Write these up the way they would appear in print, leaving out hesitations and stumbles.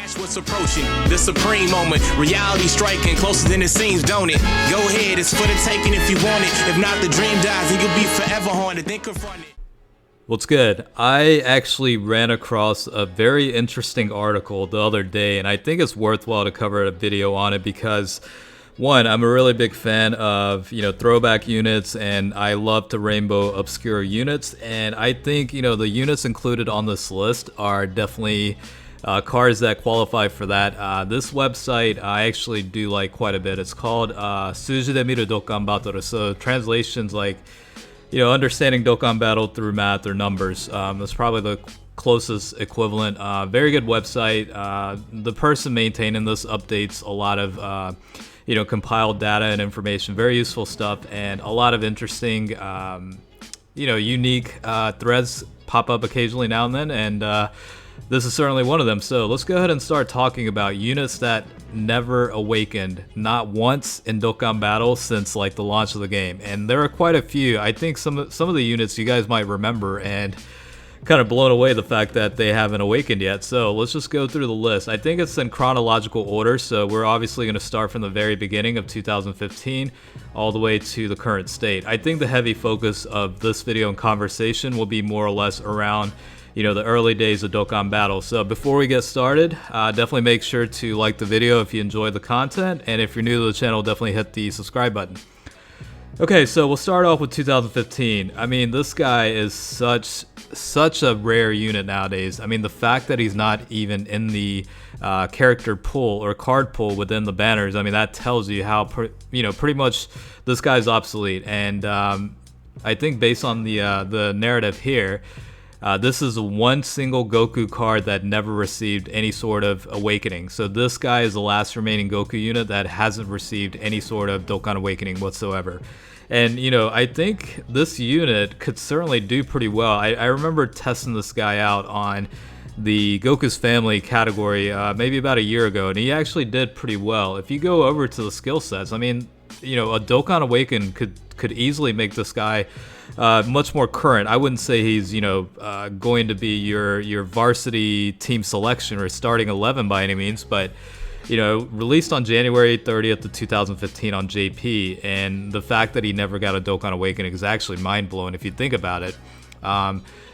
Watch what's approaching, the supreme moment. Reality striking closer than it seems, don't it? Go ahead, it's for the taking if you want it. If not, the dream dies and you'll be forever haunted. Then confront it. What's good? I actually ran across a very interesting article the other day, and I think it's worthwhile to cover a video on it because, one, I'm a really big fan of, throwback units, and I love to rainbow obscure units, and I think, the units included on this list are definitely cards that qualify for that. This website I actually do like quite a bit. It's called Suji de Miru Dokkan Battle, so translations like understanding Dokkan Battle through math or numbers. That's probably the closest equivalent. Very good website. The person maintaining this updates a lot of compiled data and information. Very useful stuff, and a lot of interesting unique threads pop up occasionally now and then, and this is certainly one of them. So let's go ahead and start talking about units that never awakened, not once in Dokkan Battle since like the launch of the game. And there are quite a few. I think some of the units you guys might remember and kind of blown away the fact that they haven't awakened yet. So let's just go through the list. I think it's in chronological order, so we're obviously going to start from the very beginning of 2015 all the way to the current state. I think the heavy focus of this video and conversation will be more or less around the early days of Dokkan Battle. So before we get started, definitely make sure to like the video if you enjoy the content, and if you're new to the channel, definitely hit the subscribe button. Okay, so we'll start off with 2015. I mean, this guy is such a rare unit nowadays. I mean, the fact that he's not even in the character pool or card pool within the banners, I mean, that tells you how pretty much this guy's obsolete. And I think based on the narrative here, this is one single Goku card that never received any sort of awakening. So this guy is the last remaining Goku unit that hasn't received any sort of Dokkan awakening whatsoever. And I think this unit could certainly do pretty well. I remember testing this guy out on the Goku's Family category maybe about a year ago, and he actually did pretty well. If you go over to the skill sets, I mean, a Dokkan Awaken could easily make this guy much more current. I wouldn't say he's going to be your varsity team selection or starting 11 by any means, but released on January 30th of 2015 on JP, and the fact that he never got a Dokkan Awakening is actually mind-blowing if you think about it.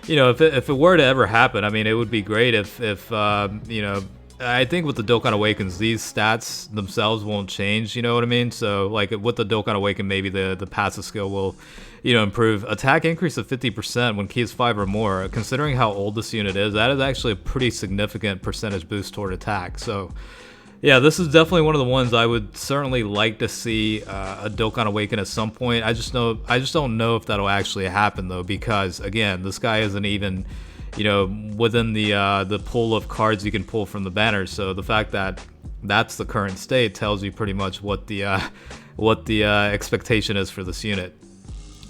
If it were to ever happen, I mean, it would be great if I think with the Dokkan Awakens, these stats themselves won't change, you know what I mean? So, like, with the Dokkan Awaken, maybe the passive skill will, improve. Attack increase of 50% when key is 5 or more. Considering how old this unit is, that is actually a pretty significant percentage boost toward attack. So, yeah, this is definitely one of the ones I would certainly like to see a Dokkan Awaken at some point. I just don't know if that'll actually happen, though, because, again, this guy isn't even within the pool of cards you can pull from the banners. So the fact that that's the current state tells you pretty much what the expectation is for this unit.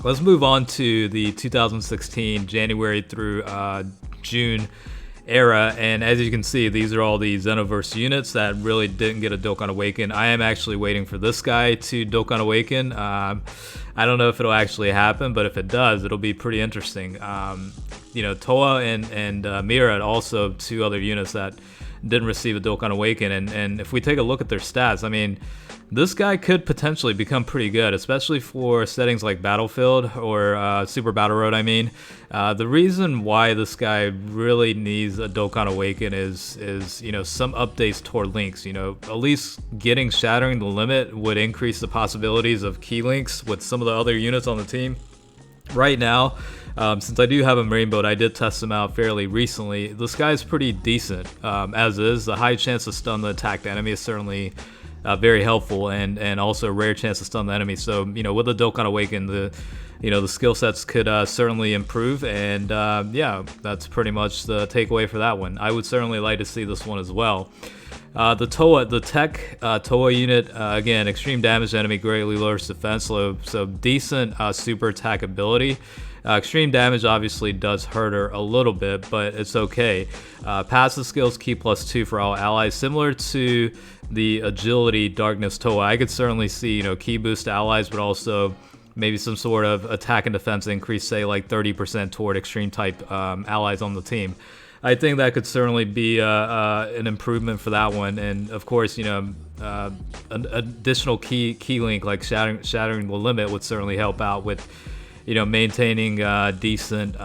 Let's move on to the 2016 January through June era, and as you can see, these are all the Xenoverse units that really didn't get a Dokkan Awaken. I am actually waiting for this guy to Dokkan Awaken. I don't know if it'll actually happen, but if it does, it'll be pretty interesting. Toa and Mira are also two other units that didn't receive a Dokkan Awaken, and if we take a look at their stats, I mean, this guy could potentially become pretty good, especially for settings like Battlefield or Super Battle Road. I mean, the reason why this guy really needs a Dokkan Awaken is some updates toward links. At least getting Shattering the Limit would increase the possibilities of key links with some of the other units on the team. Right now, since I do have him rainbowed, I did test him out fairly recently. This guy's pretty decent, as is. The high chance to stun the attacked enemy is certainly very helpful, and also a rare chance to stun the enemy. So, with the Dokkan Awaken, the skill sets could certainly improve, and yeah, that's pretty much the takeaway for that one. I would certainly like to see this one as well. The tech Toa unit, again, extreme damage enemy, greatly lowers defense, so decent super attack ability. Extreme damage obviously does hurt her a little bit, but it's okay. Passive skills, key +2 for all allies, similar to the agility darkness Toa. I could certainly see, key boost to allies, but also maybe some sort of attack and defense increase, say like 30% toward extreme type allies on the team. I think that could certainly be an improvement for that one. And of course, an additional key link like shattering the limit would certainly help out with maintaining decent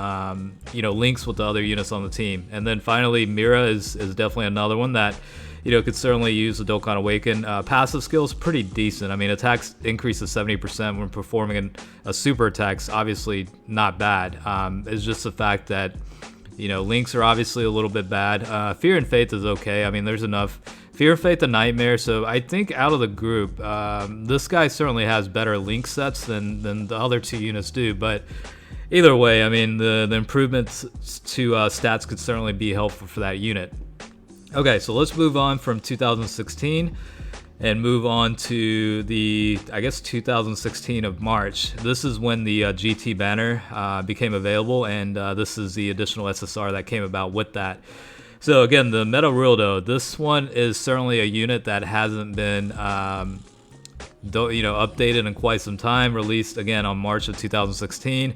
links with the other units on the team. And then finally, Mira is definitely another one that could certainly use the Dokkan Awaken. Passive skill is pretty decent. I mean, attacks increase to 70% when performing a super attack's obviously not bad. It's just the fact that links are obviously a little bit bad. Fear and Faith is okay. I mean, there's enough. Fear and Faith and Nightmare. So I think out of the group, this guy certainly has better link sets than the other two units do. But either way, I mean, the improvements to stats could certainly be helpful for that unit. Okay, so let's move on from 2016 and move on to the, 2016 of March. This is when the GT banner became available, and this is the additional SSR that came about with that. So again, the Meta Rildo, this one is certainly a unit that hasn't been updated in quite some time. Released again on March of 2016.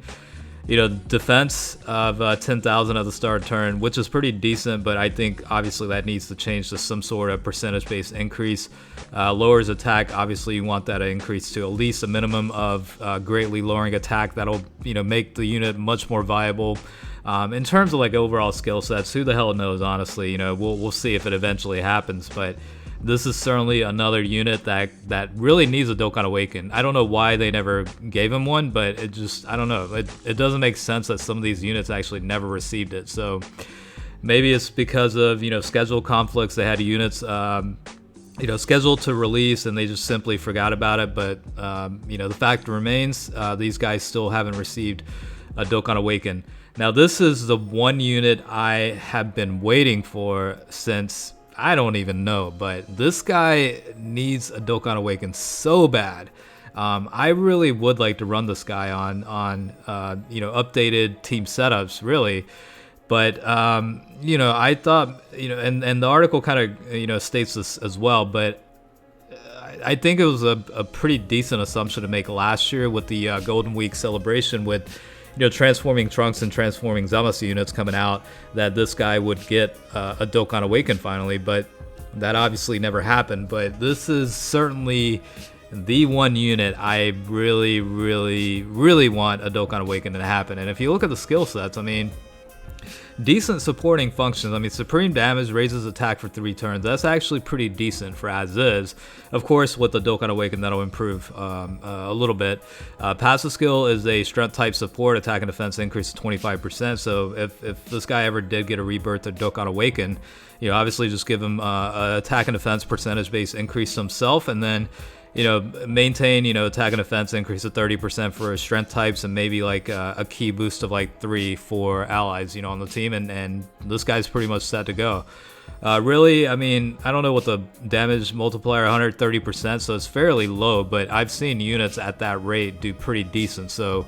Defense of 10,000 at the start of turn, which is pretty decent, but I think obviously that needs to change to some sort of percentage-based increase. Lowers attack, obviously you want that to increase to at least a minimum of greatly lowering attack. That'll make the unit much more viable. In terms of like overall skill sets, who the hell knows, honestly. We'll see if it eventually happens, but this is certainly another unit that really needs a Dokkan Awaken. I don't know why they never gave him one, but I don't know. It doesn't make sense that some of these units actually never received it. So maybe it's because of, schedule conflicts. They had units, scheduled to release and they just simply forgot about it. But, the fact remains, these guys still haven't received a Dokkan Awaken. Now, this is the one unit I have been waiting for since I don't even know, but this guy needs a Dokkan Awaken so bad. I really would like to run this guy on updated team setups, really. But I thought and the article kind of states this as well, but I think it was a pretty decent assumption to make last year with the Golden Week celebration with transforming Trunks and transforming Zamasu units coming out, that this guy would get a Dokkan Awaken finally, but that obviously never happened. But this is certainly the one unit I really, really, really want a Dokkan Awaken to happen. And if you look at the skill sets, I mean, decent supporting functions. I mean, supreme damage, raises attack for 3 turns. That's actually pretty decent for as is. Of course, with the Dokkan Awaken, that'll improve a little bit. Passive skill is a strength type support. Attack and defense increase to 25%. So if this guy ever did get a rebirth of Dokkan Awaken, obviously just give him attack and defense percentage base increase himself, and then maintain, attack and defense increase of 30% for strength types, and maybe like a key boost of like 3 for allies, on the team, and this guy's pretty much set to go. Really, I mean, I don't know what the damage multiplier, 130%, so it's fairly low, but I've seen units at that rate do pretty decent. So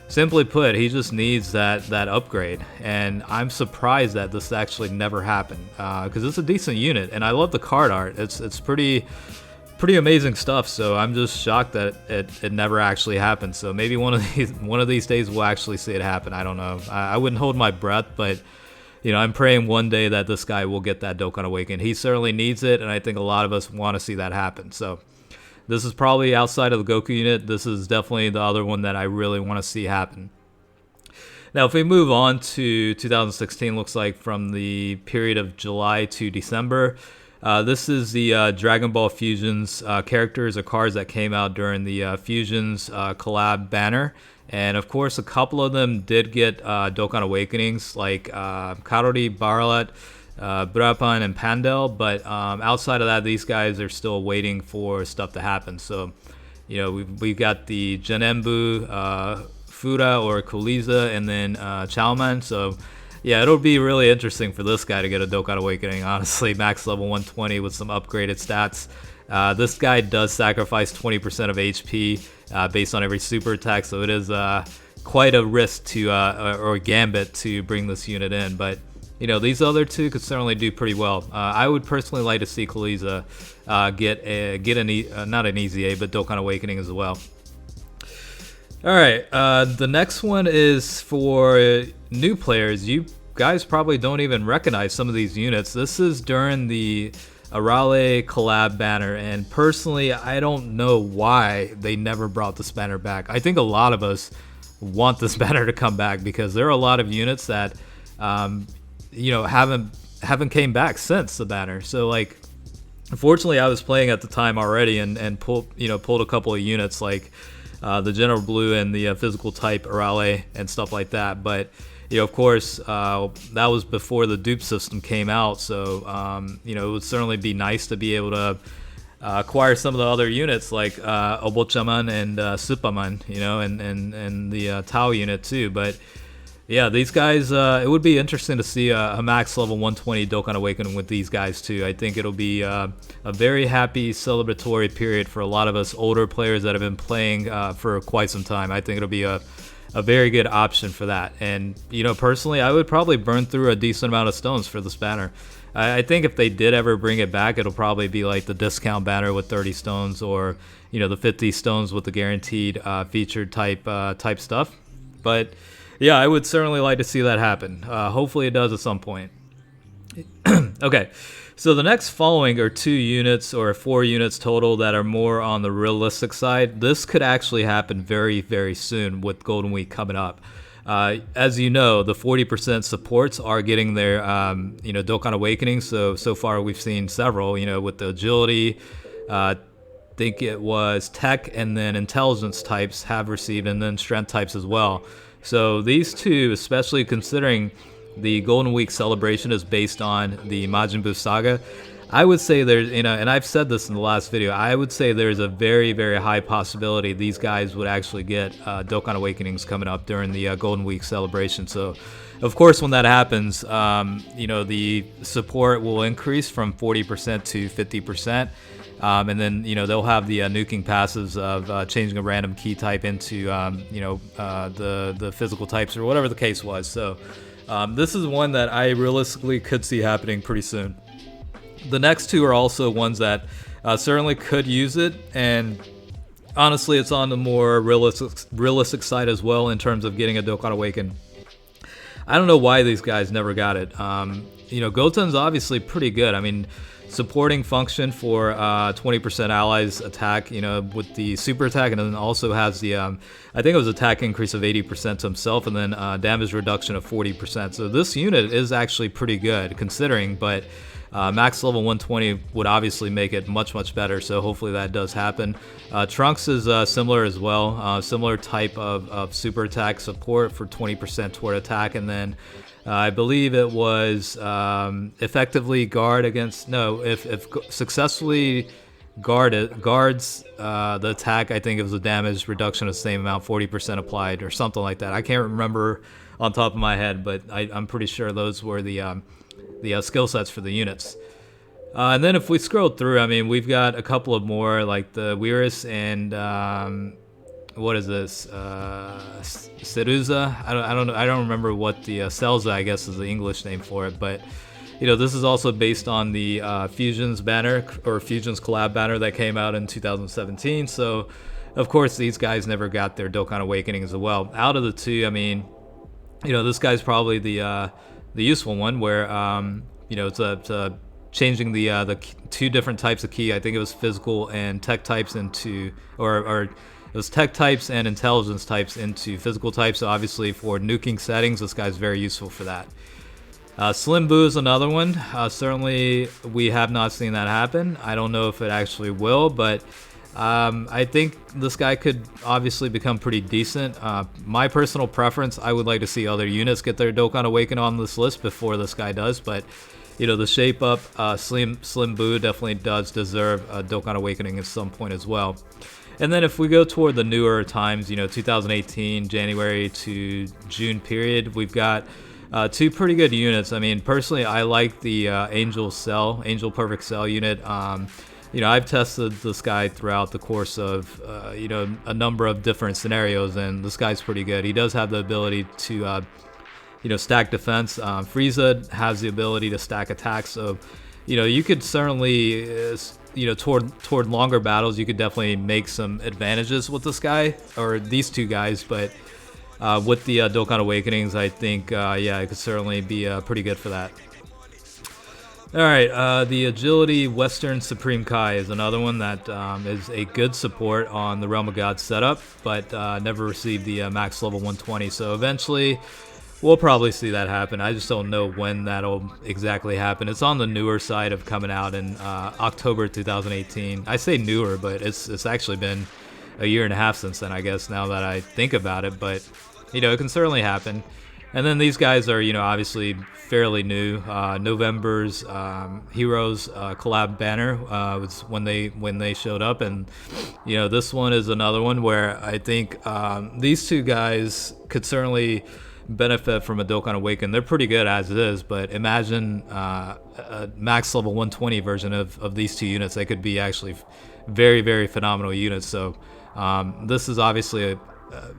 simply put, he just needs that upgrade, and I'm surprised that this actually never happened, because it's a decent unit, and I love the card art. It's pretty amazing stuff. So I'm just shocked that it never actually happened. So maybe one of these days we'll actually see it happen. I don't know. I wouldn't hold my breath, but I'm praying one day that this guy will get that Dokkan Awaken. He certainly needs it, and I think a lot of us want to see that happen. So this is probably outside of the Goku unit. This is definitely the other one that I really want to see happen. Now, if we move on to 2016, looks like from the period of July to December. This is the Dragon Ball Fusions characters or cards that came out during the Fusions collab banner. And of course, a couple of them did get Dokkan Awakenings, like Karori, Baralat, Brapan, and Pandel. But outside of that, these guys are still waiting for stuff to happen. So, we've got the Janembu, Fura or Kuliza, and then Chalman. So, yeah, it'll be really interesting for this guy to get a Dokkan Awakening, honestly. Max level 120 with some upgraded stats. This guy does sacrifice 20% of HP based on every super attack, so it is quite a risk to or gambit to bring this unit in. But these other two could certainly do pretty well. I would personally like to see Kuliza get not an easy A, but Dokkan Awakening as well. All right, the next one is for new players. You guys probably don't even recognize some of these units. This is during the Arale collab banner, and personally, I don't know why they never brought this banner back. I think a lot of us want this banner to come back because there are a lot of units that, haven't came back since the banner. So like, unfortunately, I was playing at the time already and pulled a couple of units like the General Blue and the physical type Arale and stuff like that. But of course, that was before the dupe system came out. So it would certainly be nice to be able to acquire some of the other units like Obochaman and Supaman, and the Tao unit too. But yeah, these guys, it would be interesting to see a max level 120 Dokkan Awakening with these guys too. I think it'll be a very happy celebratory period for a lot of us older players that have been playing for quite some time. I think it'll be a very good option for that. And personally, I would probably burn through a decent amount of stones for this banner. I think if they did ever bring it back, it'll probably be like the discount banner with 30 stones, or the 50 stones with the guaranteed featured type stuff. But yeah, I would certainly like to see that happen. Hopefully it does at some point. Okay, so the next following are 2 units or 4 units total that are more on the realistic side. This could actually happen very, very soon with Golden Week coming up. As you know, the 40% supports are getting their Dokkan Awakening. So far we've seen several, with the agility, I think it was tech and then intelligence types have received, and then strength types as well. So these 2, especially considering the Golden Week celebration is based on the Majin Buu saga, I would say there's, and I've said this in the last video, I would say there's a very, very high possibility these guys would actually get Dokkan Awakenings coming up during the Golden Week celebration. So, of course, when that happens, the support will increase from 40% to 50%. And then they'll have the nuking passes of changing a random key type into the physical types or whatever the case was. So this is one that I realistically could see happening pretty soon. The next 2 are also ones that certainly could use it, and honestly, it's on the more realistic side as well in terms of getting a Dokkan Awaken. I don't know why these guys never got it. Goten's obviously pretty good. I mean, supporting function for 20% allies attack, with the super attack, and then also has the, I think it was attack increase of 80% to himself, and then damage reduction of 40%. So this unit is actually pretty good considering, but max level 120 would obviously make it much, much better. So hopefully that does happen. Trunks is similar as well, similar type of super attack support for 20% toward attack, and then I believe it was effectively guard against, if successfully guards the attack, I think it was a damage reduction of the same amount, 40% applied or something like that. I can't remember on top of my head, but I'm pretty sure those were the skill sets for the units. And then if we scroll through, I mean, we've got a couple of more like the Weiris and what is this? Seruza? I don't know. I don't remember what the Celza, I guess, is the English name for it. But this is also based on the Fusions banner or Fusions collab banner that came out in 2017. So, of course, these guys never got their Dokkan Awakening as well. Out of the 2, I mean, this guy's probably the useful one, where it's changing the 2 different types of key. I think it was physical and tech types into, or it was tech types and intelligence types into physical types. So obviously for nuking settings, this guy's very useful for that. Slim Buu is another one. Certainly we have not seen that happen. I don't know if it actually will, but I think this guy could obviously become pretty decent. My personal preference, I would like to see other units get their Dokkan Awaken on this list before this guy does, but the shape up Slim Buu definitely does deserve a Dokkan Awakening at some point as well. And then if we go toward the newer times, 2018 January to June period, we've got 2 pretty good units. I mean, personally, I like the Angel Perfect Cell unit. I've tested this guy throughout the course of a number of different scenarios, and this guy's pretty good. He does have the ability to stack defense. Frieza has the ability to stack attacks, so you could certainly toward longer battles, you could definitely make some advantages with this guy or these 2 guys. But with the Dokkan Awakenings, I think, yeah, it could certainly be pretty good for that. Alright, the Agility Western Supreme Kai is another one that is a good support on the Realm of God setup, but never received the max level 120, so eventually we'll probably see that happen. I just don't know when that'll exactly happen. It's on the newer side of coming out in October 2018. I say newer, but it's actually been a year and a half since then, I guess, now that I think about it, but, you know, it can certainly happen. And then these guys are, you know, obviously fairly new. November's Heroes collab banner was when they showed up, and you know, this one is another one where I think these two guys could certainly benefit from a Dokkan Awaken. They're pretty good as it is, but imagine a max level 120 version of these two units. They could be actually very, very phenomenal units. So this is obviously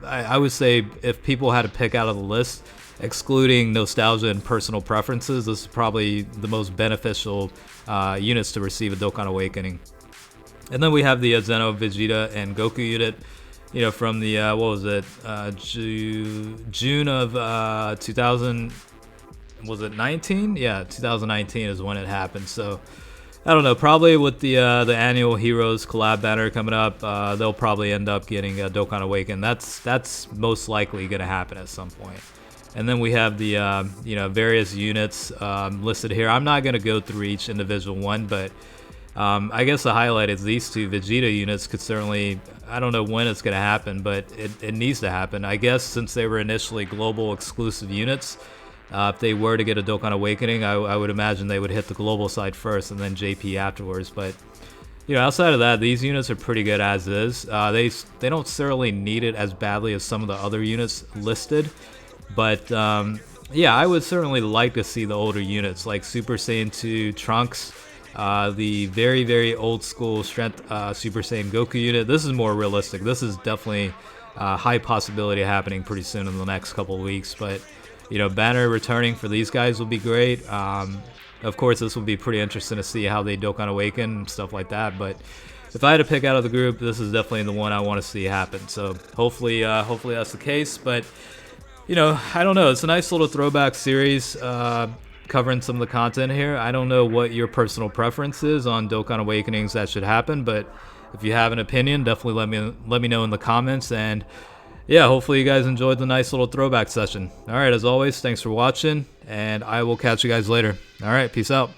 I would say if people had to pick out of the list, excluding nostalgia and personal preferences, this is probably the most beneficial units to receive a Dokkan Awakening. And then we have the Zeno, Vegeta, and Goku unit, you know, from the, what was it, June of 2000, was it 19? Yeah, 2019 is when it happened, so I don't know, probably with the annual Heroes collab banner coming up, they'll probably end up getting a Dokkan Awaken. That's most likely going to happen at some point. And then we have the you know, various units listed here. I'm not going to go through each individual one, but I guess the highlight is these two Vegeta units could certainly, I don't know when it's going to happen, but it needs to happen. I guess since they were initially global exclusive units, if they were to get a Dokkan Awakening, I would imagine they would hit the global side first and then JP afterwards. But you know, outside of that, these units are pretty good as is. They don't necessarily need it as badly as some of the other units listed. But yeah, I would certainly like to see the older units like Super Saiyan 2 Trunks, the very, very old school Strength Super Saiyan Goku unit. This is more realistic. This is definitely a high possibility of happening pretty soon in the next couple of weeks. But, you know, banner returning for these guys will be great. Of course, this will be pretty interesting to see how they Dokkan Awaken and stuff like that. But if I had to pick out of the group, this is definitely the one I want to see happen. So hopefully that's the case. But you know, I don't know. It's a nice little throwback series covering some of the content here. I don't know what your personal preference is on Dokkan Awakenings that should happen, but if you have an opinion, definitely let me know in the comments. And yeah, hopefully you guys enjoyed the nice little throwback session. All right, as always, thanks for watching, and I will catch you guys later. All right, peace out.